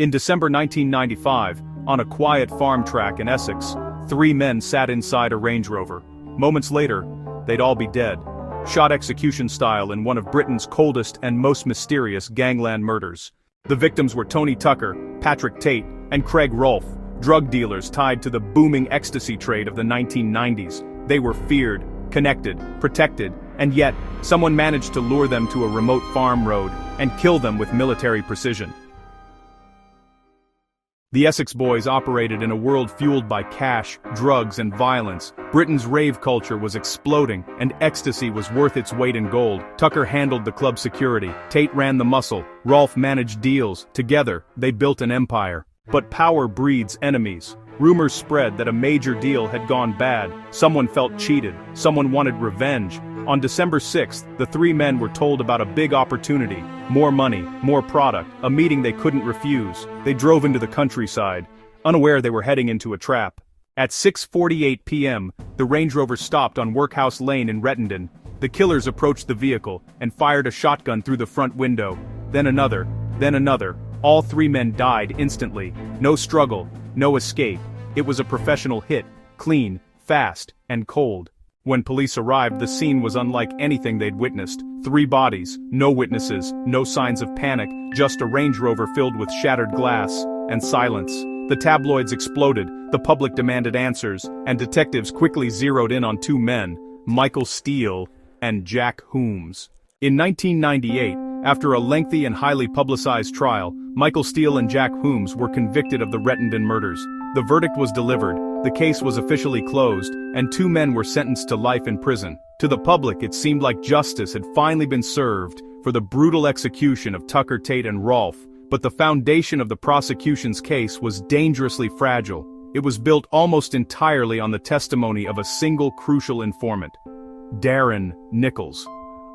In December 1995, on a quiet farm track in Essex, three men sat inside a Range Rover. Moments later, they'd all be dead, shot execution style in one of Britain's coldest and most mysterious gangland murders. The victims were Tony Tucker, Patrick Tate, and Craig Rolfe, drug dealers tied to the booming ecstasy trade of the 1990s. They were feared, connected, protected, and yet, someone managed to lure them to a remote farm road and kill them with military precision. The Essex Boys operated in a world fueled by cash, drugs, and violence. Britain's rave culture was exploding, and ecstasy was worth its weight in gold. Tucker handled the club security, Tate ran the muscle, Rolfe managed deals. Together, they built an empire. But power breeds enemies. Rumors spread that a major deal had gone bad. Someone felt cheated. Someone wanted revenge. On December 6th, the three men were told about a big opportunity. More money, more product, a meeting they couldn't refuse. They drove into the countryside, unaware they were heading into a trap. At 6:48 p.m., the Range Rover stopped on Workhouse Lane in Rettendon. The killers approached the vehicle and fired a shotgun through the front window. Then another, then another. All three men died instantly. No struggle, no escape. It was a professional hit, clean, fast, and cold. When police arrived, the scene was unlike anything they'd witnessed. Three bodies, no witnesses, no signs of panic, just a Range Rover filled with shattered glass, and silence. The tabloids exploded, the public demanded answers, and detectives quickly zeroed in on two men, Michael Steele and Jack Holmes. In 1998, after a lengthy and highly publicized trial, Michael Steele and Jack Holmes were convicted of the Rettendon murders. The verdict was delivered, the case was officially closed, and two men were sentenced to life in prison. To the public, it seemed like justice had finally been served for the brutal execution of Tucker, Tate, and Rolfe, but the foundation of the prosecution's case was dangerously fragile. It was built almost entirely on the testimony of a single crucial informant, Darren Nichols,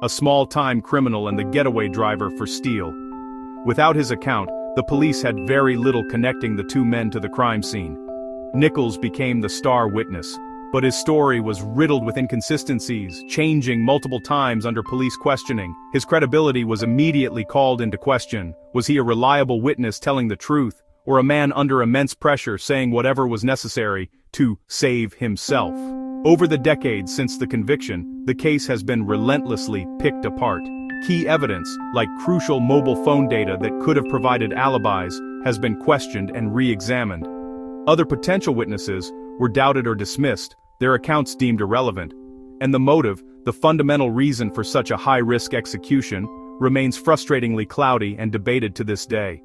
a small-time criminal and the getaway driver for Steele. Without his account, the police had very little connecting the two men to the crime scene. Nichols became the star witness, but his story was riddled with inconsistencies, changing multiple times under police questioning. His credibility was immediately called into question. Was he a reliable witness telling the truth, or a man under immense pressure saying whatever was necessary to save himself? Over the decades since the conviction, the case has been relentlessly picked apart. Key evidence, like crucial mobile phone data that could have provided alibis, has been questioned and re-examined. Other potential witnesses were doubted or dismissed, their accounts deemed irrelevant. And the motive, the fundamental reason for such a high-risk execution, remains frustratingly cloudy and debated to this day.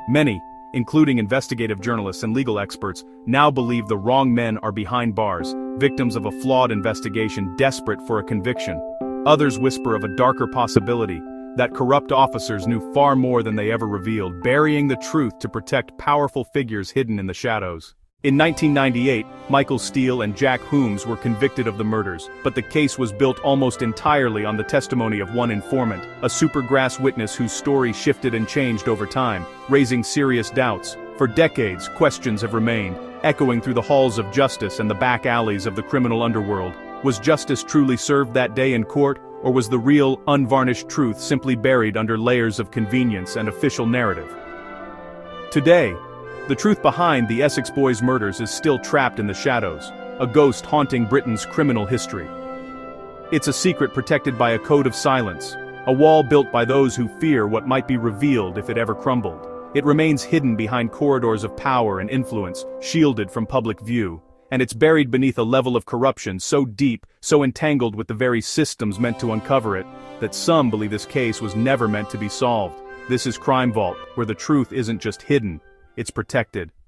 Many, including investigative journalists and legal experts, now believe the wrong men are behind bars, victims of a flawed investigation desperate for a conviction. Others whisper of a darker possibility, that corrupt officers knew far more than they ever revealed, burying the truth to protect powerful figures hidden in the shadows. In 1998, Michael Steele and Jack Holmes were convicted of the murders, but the case was built almost entirely on the testimony of one informant, a supergrass witness whose story shifted and changed over time, raising serious doubts. For decades, questions have remained, echoing through the halls of justice and the back alleys of the criminal underworld. Was justice truly served that day in court, or was the real, unvarnished truth simply buried under layers of convenience and official narrative? Today, the truth behind the Essex Boys murders is still trapped in the shadows, a ghost haunting Britain's criminal history. It's a secret protected by a code of silence, a wall built by those who fear what might be revealed if it ever crumbled. It remains hidden behind corridors of power and influence, shielded from public view. And it's buried beneath a level of corruption so deep, so entangled with the very systems meant to uncover it, that some believe this case was never meant to be solved. This is Crime Vault, where the truth isn't just hidden, it's protected.